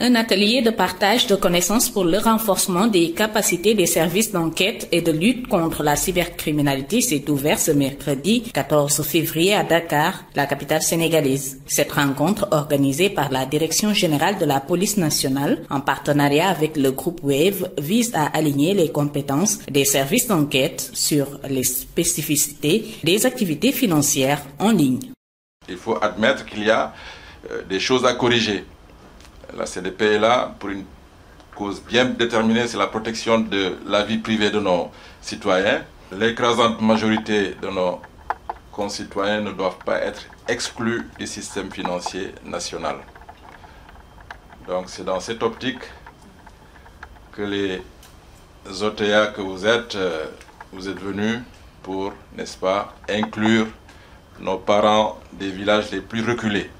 Un atelier de partage de connaissances pour le renforcement des capacités des services d'enquête et de lutte contre la cybercriminalité s'est ouvert ce mercredi 14 février à Dakar, la capitale sénégalaise. Cette rencontre, organisée par la Direction générale de la police nationale en partenariat avec le groupe Wave, vise à aligner les compétences des services d'enquête sur les spécificités des activités financières en ligne. Il faut admettre qu'il y a des choses à corriger. La CDP est là pour une cause bien déterminée, c'est la protection de la vie privée de nos citoyens. L'écrasante majorité de nos concitoyens ne doivent pas être exclus du système financier national. Donc c'est dans cette optique que les OTA que vous êtes venus pour, n'est-ce pas, inclure nos parents des villages les plus reculés.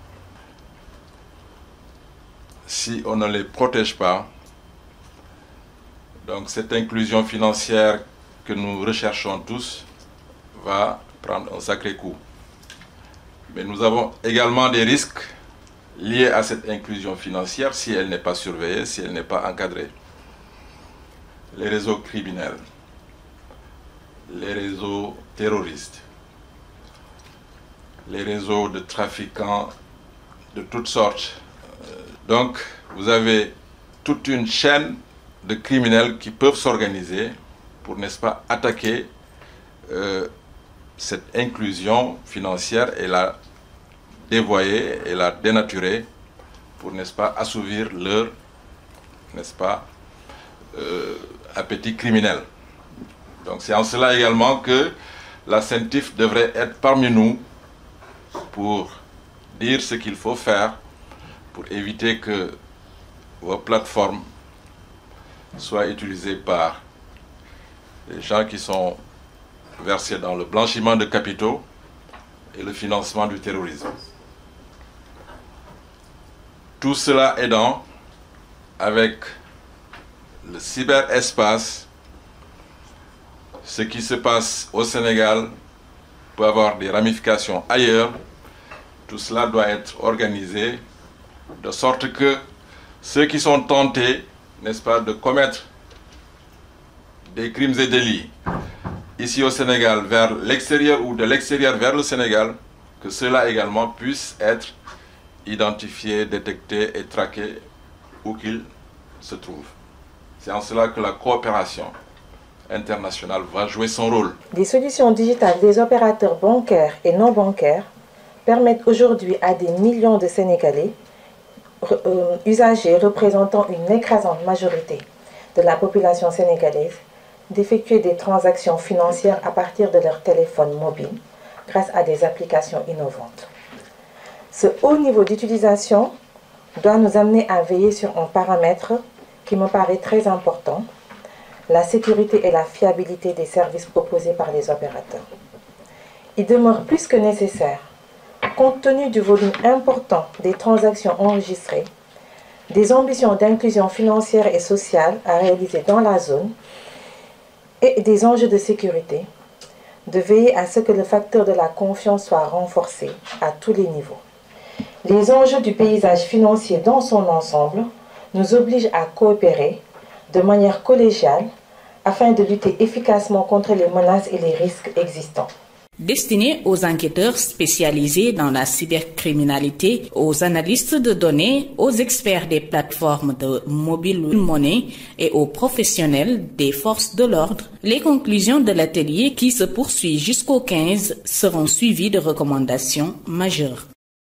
Si on ne les protège pas, donc cette inclusion financière que nous recherchons tous va prendre un sacré coup. Mais nous avons également des risques liés à cette inclusion financière si elle n'est pas surveillée, si elle n'est pas encadrée. Les réseaux criminels, les réseaux terroristes, les réseaux de trafiquants de toutes sortes. Donc, vous avez toute une chaîne de criminels qui peuvent s'organiser pour, n'est-ce pas, attaquer cette inclusion financière et la dévoyer et la dénaturer pour, n'est-ce pas, assouvir leur, n'est-ce pas, appétit criminel. Donc, c'est en cela également que la CENTIF devrait être parmi nous pour dire ce qu'il faut faire pour éviter que vos plateformes soient utilisées par les gens qui sont versés dans le blanchiment de capitaux et le financement du terrorisme. Tout cela aidant, avec le cyberespace, ce qui se passe au Sénégal peut avoir des ramifications ailleurs. Tout cela doit être organisé de sorte que ceux qui sont tentés, n'est-ce pas, de commettre des crimes et délits ici au Sénégal vers l'extérieur ou de l'extérieur vers le Sénégal, que ceux-là également puissent être identifiés, détectés et traqués où qu'ils se trouvent. C'est en cela que la coopération internationale va jouer son rôle. Des solutions digitales des opérateurs bancaires et non bancaires permettent aujourd'hui à des millions de Sénégalais usagers représentant une écrasante majorité de la population sénégalaise d'effectuer des transactions financières à partir de leur téléphone mobile grâce à des applications innovantes. Ce haut niveau d'utilisation doit nous amener à veiller sur un paramètre qui me paraît très important, la sécurité et la fiabilité des services proposés par les opérateurs. Il demeure plus que nécessaire, compte tenu du volume important des transactions enregistrées, des ambitions d'inclusion financière et sociale à réaliser dans la zone et des enjeux de sécurité, de veiller à ce que le facteur de la confiance soit renforcé à tous les niveaux. Les enjeux du paysage financier dans son ensemble nous obligent à coopérer de manière collégiale afin de lutter efficacement contre les menaces et les risques existants. Destiné aux enquêteurs spécialisés dans la cybercriminalité, aux analystes de données, aux experts des plateformes de mobile monnaie et aux professionnels des forces de l'ordre, les conclusions de l'atelier qui se poursuit jusqu'au 15 seront suivies de recommandations majeures.